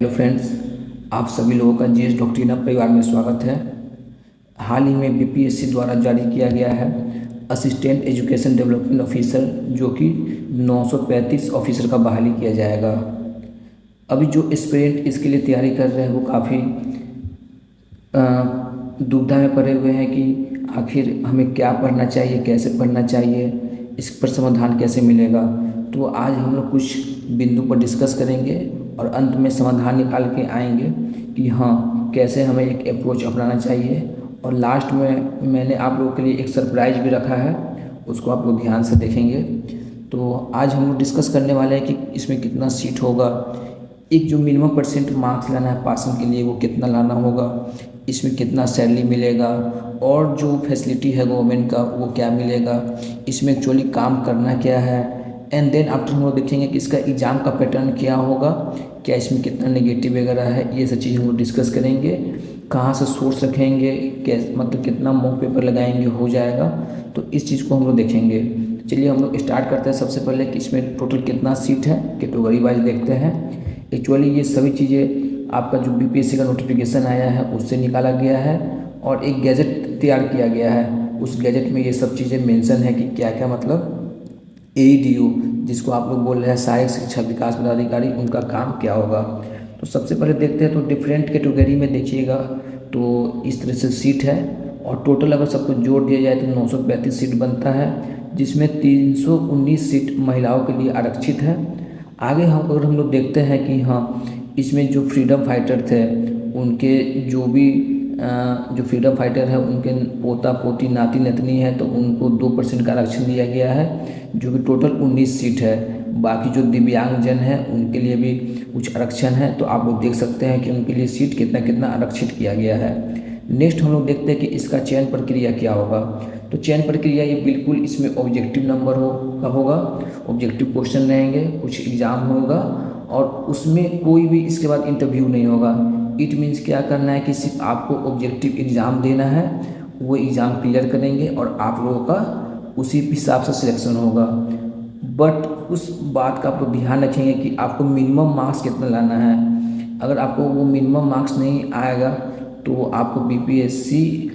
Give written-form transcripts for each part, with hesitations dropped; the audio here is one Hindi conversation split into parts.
हेलो फ्रेंड्स, आप सभी लोगों का जीएस डॉक्ट्रिना परिवार में स्वागत है। हाल ही में बीपीएससी द्वारा जारी किया गया है असिस्टेंट एजुकेशन डेवलपमेंट ऑफिसर, जो कि 935 ऑफिसर का बहाली किया जाएगा। अभी जो एस्पिरेंट इसके लिए तैयारी कर रहे हैं वो काफ़ी दुविधा में पड़े हुए हैं कि आखिर हमें क्या पढ़ना चाहिए, कैसे पढ़ना चाहिए, इस पर समाधान कैसे मिलेगा। तो आज हम लोग कुछ बिंदु पर डिस्कस करेंगे और अंत में समाधान निकाल के आएंगे कि हाँ, कैसे हमें एक अप्रोच अपनाना चाहिए। और लास्ट में मैंने आप लोगों के लिए एक सरप्राइज भी रखा है, उसको आप लोग ध्यान से देखेंगे। तो आज हम लोग डिस्कस करने वाले हैं कि इसमें कितना सीट होगा, एक जो मिनिमम परसेंट मार्क्स लाना है पासिंग के लिए वो कितना लाना होगा, इसमें कितना सैलरी मिलेगा और जो फैसिलिटी है गवर्नमेंट का वो क्या मिलेगा, इसमें एक्चुअली काम करना क्या है। एंड देन आफ्टर हम लोग देखेंगे कि इसका एग्ज़ाम का पैटर्न क्या होगा, क्या इसमें कितना नेगेटिव वगैरह है, ये सब चीज़ हम लोग डिस्कस करेंगे। कहाँ से सोर्स रखेंगे, कैसे मतलब कितना मॉक पेपर लगाएंगे हो जाएगा, तो इस चीज़ को हम लोग देखेंगे। चलिए हम लोग स्टार्ट करते हैं। सबसे पहले कि इसमें टोटल कितना सीट है, कैटेगरी वाइज देखते हैं। एक्चुअली ये सभी चीज़ें आपका जो बीपीएससी का नोटिफिकेशन आया है उससे निकाला गया है और एक गैजेट तैयार किया गया है। उस गैजेट में ये सब चीज़ें मेंशन है कि क्या क्या, मतलब एईडीओ जिसको आप लोग बोल रहे हैं सहायक शिक्षा विकास पदाधिकारी, उनका काम क्या होगा। तो सबसे पहले देखते हैं। तो डिफरेंट कैटेगरी में देखिएगा तो इस तरह से सीट है और टोटल अगर सबको जोड़ दिया जाए तो 935 सीट बनता है, जिसमें 319 सीट महिलाओं के लिए आरक्षित है। आगे अगर हम लोग देखते हैं कि हाँ, इसमें जो फ्रीडम फाइटर थे उनके जो भी जो फ्रीडम फाइटर है उनके पोता पोती नाती नतनी है तो उनको 2% का आरक्षण दिया गया है, जो कि टोटल 19 सीट है। बाकी जो दिव्यांगजन है उनके लिए भी कुछ आरक्षण है, तो आप लोग देख सकते हैं कि उनके लिए सीट कितना कितना आरक्षित किया गया है। नेक्स्ट हम लोग देखते हैं कि इसका चयन प्रक्रिया क्या होगा। तो चयन प्रक्रिया ये बिल्कुल इसमें ऑब्जेक्टिव नंबर होगा, ऑब्जेक्टिव क्वेश्चन रहेंगे, कुछ एग्ज़ाम होगा और उसमें कोई भी इसके बाद इंटरव्यू नहीं होगा। इट मीन्स क्या करना है कि सिर्फ आपको ऑब्जेक्टिव एग्ज़ाम देना है, वो एग्ज़ाम क्लियर करेंगे और आप लोगों का उसी हिसाब से सिलेक्शन होगा। बट उस बात का आप लोग ध्यान रखेंगे कि आपको मिनिमम मार्क्स कितना लाना है। अगर आपको वो मिनिमम मार्क्स नहीं आएगा तो आपको बीपीएससी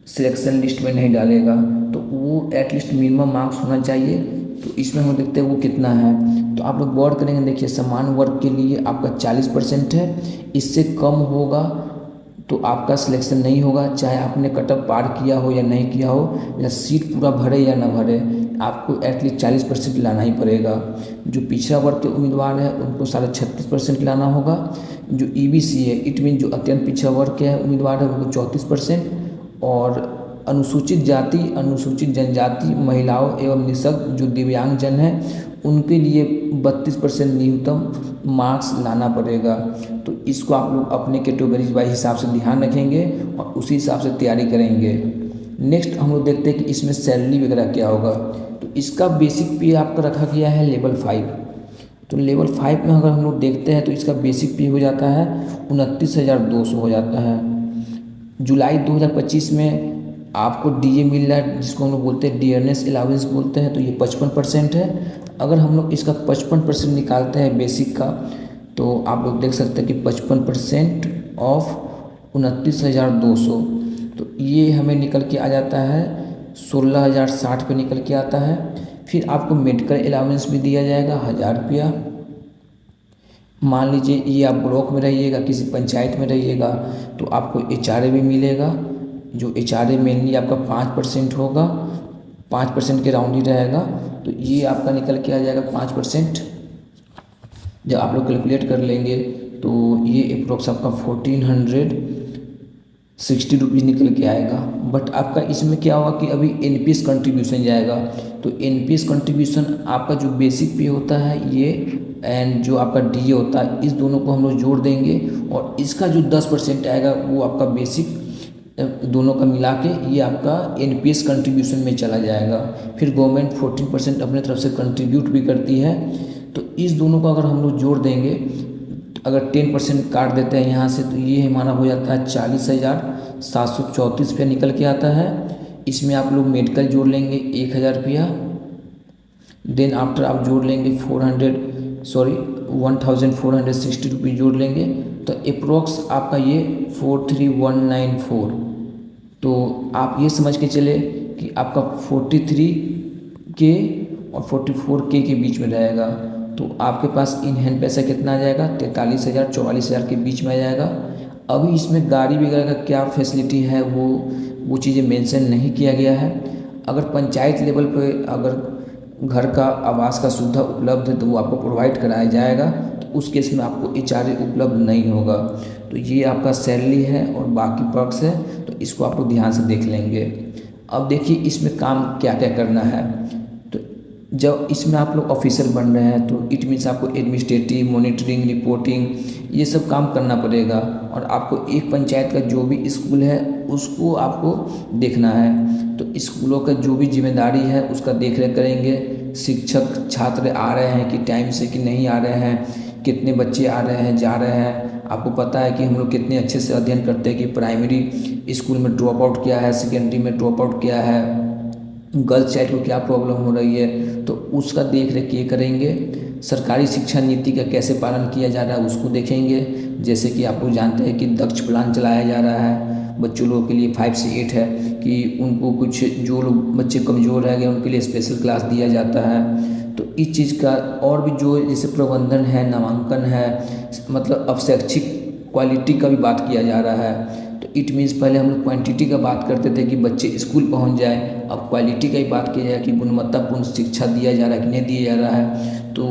सिलेक्शन लिस्ट में नहीं डालेगा, तो वो एटलीस्ट मिनिमम मार्क्स होना चाहिए। तो इसमें हम देखते हैं वो कितना है। तो आप लोग गौर करेंगे, देखिए समान वर्ग के लिए आपका 40% है, इससे कम होगा तो आपका सिलेक्शन नहीं होगा, चाहे आपने कटअप पार किया हो या नहीं किया हो, या सीट पूरा भरे या ना भरे, आपको एटलीस्ट 40% लाना ही पड़ेगा। जो पिछड़ा वर्ग के उम्मीदवार है उनको 36.5% लाना होगा। जो ईबीसी है, इट मीन जो अत्यंत पिछड़ा वर्ग के उम्मीदवार है उनको 34%, और अनुसूचित जाति अनुसूचित जनजाति महिलाओं एवं निःशक्त जो दिव्यांगजन हैं उनके लिए 32% न्यूनतम मार्क्स लाना पड़ेगा। तो इसको आप लोग अपने कैटेगरीज वाइज हिसाब से ध्यान रखेंगे और उसी हिसाब से तैयारी करेंगे। नेक्स्ट हम लोग देखते हैं कि इसमें सैलरी वगैरह क्या होगा। तो इसका बेसिक पे आपका रखा गया है लेवल 5। तो लेवल 5 में अगर हम लोग देखते हैं तो इसका बेसिक पे हो जाता है 29,200 हो जाता है। जुलाई 2025 में आपको डीए मिल रहा है, जिसको हम लोग बोलते हैं डियरनेस अलाउंस बोलते हैं, तो ये 55% है। अगर हम लोग इसका 55% निकालते हैं बेसिक का, तो आप लोग देख सकते हैं कि 55% ऑफ 29,200, तो ये हमें निकल के आ जाता है 16,060 पे निकल के आता है। फिर आपको मेडिकल अलाउंस भी दिया जाएगा 1,000 रुपया। मान लीजिए ये आप ब्लॉक में रहिएगा, किसी पंचायत में रहिएगा, तो आपको एचआरए भी मिलेगा। जो एचआरए मेनली आपका 5% होगा, 5% के राउंड ही रहेगा, तो ये आपका निकल के आ जाएगा 5%। जब आप लोग कैलकुलेट कर लेंगे तो ये अप्रोक्स आपका 1460 रुपीज़ निकल के आएगा। बट आपका इसमें क्या होगा कि अभी एनपीएस कंट्रीब्यूशन जाएगा, तो एनपीएस कंट्रीब्यूशन आपका जो बेसिक पे होता है ये, एंड जो आपका डीए होता है, इस दोनों को हम लोग जोड़ देंगे और इसका जो 10% आएगा वो आपका बेसिक दोनों का मिला के ये आपका एनपीएस कंट्रीब्यूशन में चला जाएगा। फिर गवर्नमेंट 14% अपने तरफ से कंट्रीब्यूट भी करती है, तो इस दोनों को अगर हम लोग जोड़ देंगे, अगर 10% काट देते हैं यहाँ से, तो ये हमारा हो जाता है 40,734 रुपया निकल के आता है। इसमें आप लोग मेडिकल जोड़ लेंगे 1,000 रुपया, देन आफ्टर आप जोड़ लेंगे 1460 रुपये जोड़ लेंगे तो अप्रोक्स आपका ये 43194। तो आप ये समझ के चले कि आपका 43K और 44K के बीच में रहेगा। तो आपके पास इन हैंड पैसा कितना आ जाएगा, 43,000 44,000 के बीच में आ जाएगा। अभी इसमें गाड़ी वगैरह का क्या फैसिलिटी है वो चीज़ें मेंशन नहीं किया गया है। अगर पंचायत लेवल पे अगर घर का आवास का सुविधा उपलब्ध है तो वो आपको प्रोवाइड कराया जाएगा, तो उस केस में आपको HRA उपलब्ध नहीं होगा। तो ये आपका सैलरी है और बाकी पर्क्स है, तो इसको आप लोग ध्यान से देख लेंगे। अब देखिए इसमें काम क्या क्या करना है। तो जब इसमें आप लोग ऑफिसर बन रहे हैं तो इट मीन्स आपको एडमिनिस्ट्रेटिव, मॉनिटरिंग, रिपोर्टिंग ये सब काम करना पड़ेगा। और आपको एक पंचायत का जो भी स्कूल है उसको आपको देखना है। तो स्कूलों का जो भी जिम्मेदारी है उसका देख रेख करेंगे। शिक्षक छात्र आ रहे हैं कि टाइम से कि नहीं आ रहे हैं, कितने बच्चे आ रहे हैं जा रहे हैं। आपको पता है कि हम लोग कितने अच्छे से अध्ययन करते हैं कि प्राइमरी स्कूल में ड्रॉप आउट क्या है, सेकेंडरी में ड्रॉप आउट क्या है, गर्ल्स चाइल्ड को क्या प्रॉब्लम हो रही है, तो उसका देख रेख ये करेंगे। सरकारी शिक्षा नीति का कैसे पालन किया जा रहा है उसको देखेंगे। जैसे कि आप लोग जानते हैं कि दक्ष प्लान चलाया जा रहा है बच्चों लोगों के लिए 5 से 8 है कि उनको कुछ जो लोग बच्चे कमज़ोर रह गए उनके लिए स्पेशल क्लास दिया जाता है। तो इस चीज़ का और भी जो जैसे प्रबंधन है, नामांकन है, मतलब अब शैक्षिक क्वालिटी का भी बात किया जा रहा है। तो इट मीन्स पहले हम लोग क्वांटिटी का बात करते थे कि बच्चे स्कूल पहुंच जाए, अब क्वालिटी का ही बात किया जाए कि गुणवत्तापूर्ण शिक्षा दिया जा रहा है कि नहीं दिया जा रहा है। तो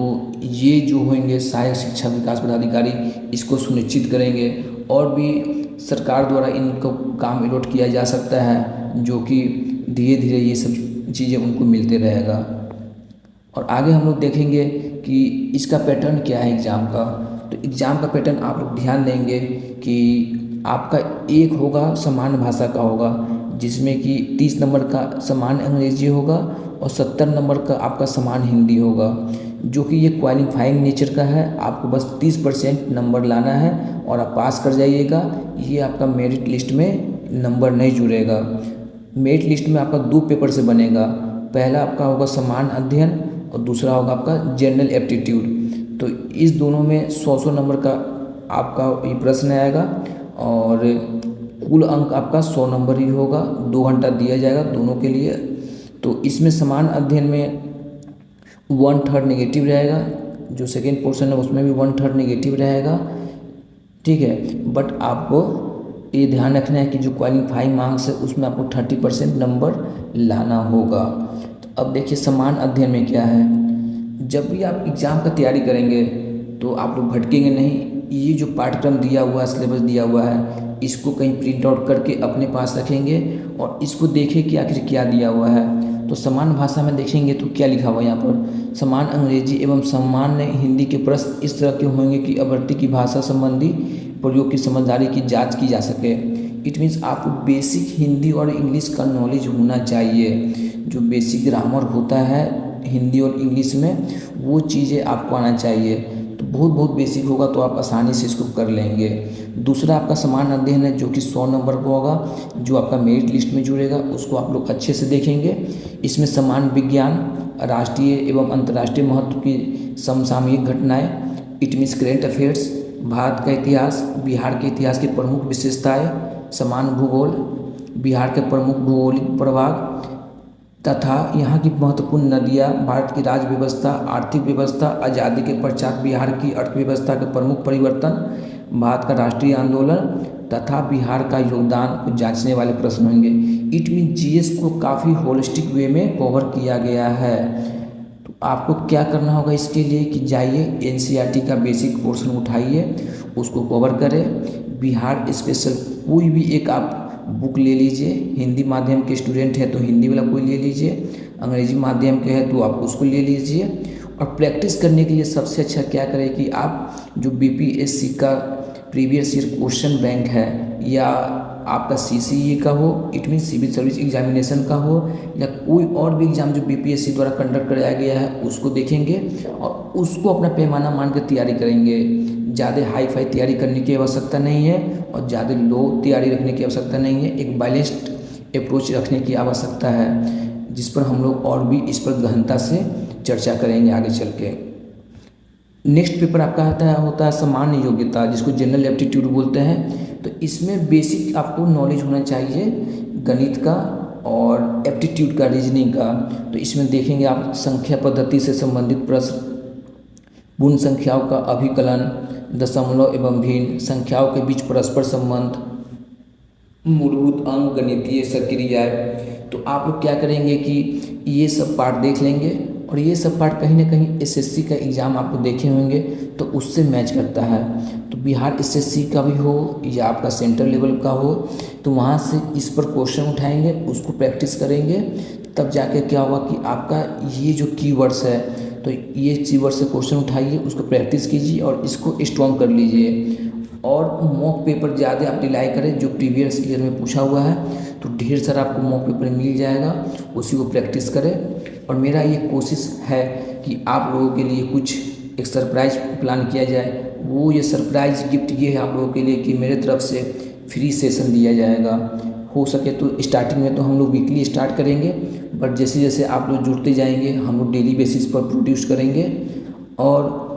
ये जो होंगे सहायक शिक्षा विकास पदाधिकारी इसको सुनिश्चित करेंगे। और भी सरकार द्वारा इनको काम अलॉट किया जा सकता है जो कि धीरे धीरे ये सब चीज़ें उनको मिलते रहेगा। और आगे हम लोग देखेंगे कि इसका पैटर्न क्या है एग्ज़ाम का। तो एग्ज़ाम का पैटर्न आप लोग ध्यान देंगे कि आपका एक होगा सामान्य भाषा का होगा जिसमें कि 30 नंबर का सामान्य अंग्रेजी होगा और 70 नंबर का आपका सामान्य हिंदी होगा, जो कि ये क्वालिफाइंग नेचर का है। आपको बस 30% नंबर लाना है और आप पास कर जाइएगा। ये आपका मेरिट लिस्ट में नंबर नहीं जुड़ेगा। मेरिट लिस्ट में आपका 2 पेपर से बनेगा। पहला आपका होगा सामान्य अध्ययन और दूसरा होगा आपका जनरल एप्टीट्यूड। तो इस दोनों में 100 नंबर का आपका ये प्रश्न आएगा और कुल अंक आपका 100 नंबर ही होगा। 2 घंटा दिया जाएगा दोनों के लिए। तो इसमें सामान्य अध्ययन में 1/3 नेगेटिव रहेगा, जो सेकेंड पोर्शन है उसमें भी 1/3 नेगेटिव रहेगा, ठीक है। बट आपको ये ध्यान रखना है कि जो क्वालिफाइंग मार्क्स है उसमें आपको 30% नंबर लाना होगा। तो अब देखिए सामान्य अध्ययन में क्या है। जब भी आप एग्ज़ाम का तैयारी करेंगे तो आप लोग भटकेंगे नहीं। ये जो पाठ्यक्रम दिया हुआ है, सिलेबस दिया हुआ है, इसको कहीं प्रिंट आउट करके अपने पास रखेंगे और इसको देखें कि आखिर क्या दिया हुआ है। तो सामान्य भाषा में देखेंगे तो क्या लिखा हुआ है यहाँ पर, सामान्य अंग्रेजी एवं सामान्य हिंदी के प्रश्न इस तरह के होंगे कि अभ्यर्थी की भाषा संबंधी प्रयोग की समझदारी की जांच की जा सके। इट मीन्स आपको बेसिक हिंदी और इंग्लिश का नॉलेज होना चाहिए। जो बेसिक ग्रामर होता है हिंदी और इंग्लिश में वो चीज़ें आपको आना चाहिए। तो बहुत बेसिक होगा तो आप आसानी से इसको कर लेंगे। दूसरा आपका सामान्य अध्ययन है जो कि 100 नंबर का होगा, जो आपका मेरिट लिस्ट में जुड़ेगा, उसको आप लोग अच्छे से देखेंगे। इसमें सामान्य विज्ञान, राष्ट्रीय एवं अंतर्राष्ट्रीय महत्व की समसामयिक घटनाएं, it means current affairs, Bharat का इतिहास, बिहार के इतिहास की प्रमुख विशेषताएँ, सामान्य भूगोल, बिहार के प्रमुख भौगोलिक प्रभाग तथा यहाँ की महत्वपूर्ण नदियाँ, भारत की राज्य व्यवस्था, आर्थिक व्यवस्था, आज़ादी के पश्चात बिहार की अर्थव्यवस्था के प्रमुख परिवर्तन, भारत का राष्ट्रीय आंदोलन तथा बिहार का योगदान को जांचने वाले प्रश्न होंगे। इट मीन जीएस को काफ़ी होलिस्टिक वे में कवर किया गया है। तो आपको क्या करना होगा इसके लिए कि जाइए एनसीईआरटी का बेसिक पोर्शन उठाइए, उसको कवर करें। बिहार स्पेशल कोई भी एक आप बुक ले लीजिए। हिंदी माध्यम के स्टूडेंट है तो हिंदी वाला कोई ले लीजिए, अंग्रेजी माध्यम के है तो आप उसको ले लीजिए। और प्रैक्टिस करने के लिए सबसे अच्छा क्या करें कि आप जो बीपीएससी का प्रीवियस ईयर क्वेश्चन बैंक है या आपका सीसीई का हो, it mean civil service examination का हो, या कोई और भी एग्ज़ाम जो बीपीएससी द्वारा कंडक्ट कराया गया है उसको देखेंगे और उसको अपना पैमाना मान कर तैयारी करेंगे। ज़्यादा हाई फाई तैयारी करने की आवश्यकता नहीं है और ज़्यादा लो तैयारी रखने की आवश्यकता नहीं है। एक बैलेंस्ड अप्रोच रखने की आवश्यकता है, जिस पर हम लोग और भी इस पर गहनता से चर्चा करेंगे आगे चल के। नेक्स्ट पेपर आपका होता है सामान्य योग्यता, जिसको जनरल एप्टीट्यूड बोलते हैं। तो इसमें बेसिक आपको नॉलेज होना चाहिए गणित का और एप्टीट्यूड का, रीजनिंग का। तो इसमें देखेंगे आप संख्या पद्धति से संबंधित प्रश्न, पूर्ण संख्याओं का अभिकलन, दशमलव एवं भिन्न, संख्याओं के बीच परस्पर संबंध, मूलभूत अंक, गणितीय सक्रियाएं। तो आप लोग क्या करेंगे कि ये सब पार्ट देख लेंगे, और ये सब पार्ट कहीं ना कहीं एसएससी का एग्ज़ाम आपको देखे होंगे तो उससे मैच करता है। तो बिहार एसएससी का भी हो या आपका सेंट्रल लेवल का हो, तो वहाँ से इस पर क्वेश्चन उठाएंगे, उसको प्रैक्टिस करेंगे, तब जाके क्या होगा कि आपका ये जो कीवर्ड्स है, तो ये कीवर्ड से क्वेश्चन उठाइए, उसको प्रैक्टिस कीजिए और इसको स्ट्रॉन्ग कर लीजिए। और मॉक पेपर ज़्यादा आप डिलाई करें, जो प्रीवियस ईयर में पूछा हुआ है, तो ढेर सारा आपको मॉक पेपर मिल जाएगा, उसी को प्रैक्टिस करें। और मेरा ये कोशिश है कि आप लोगों के लिए कुछ एक सरप्राइज़ प्लान किया जाए। वो ये सरप्राइज़ गिफ्ट ये है आप लोगों के लिए कि मेरे तरफ से फ्री सेशन दिया जाएगा। हो सके तो स्टार्टिंग में तो हम लोग वीकली स्टार्ट करेंगे, बट जैसे जैसे आप लोग जुड़ते जाएंगे हम लोग डेली बेसिस पर प्रोड्यूस करेंगे। और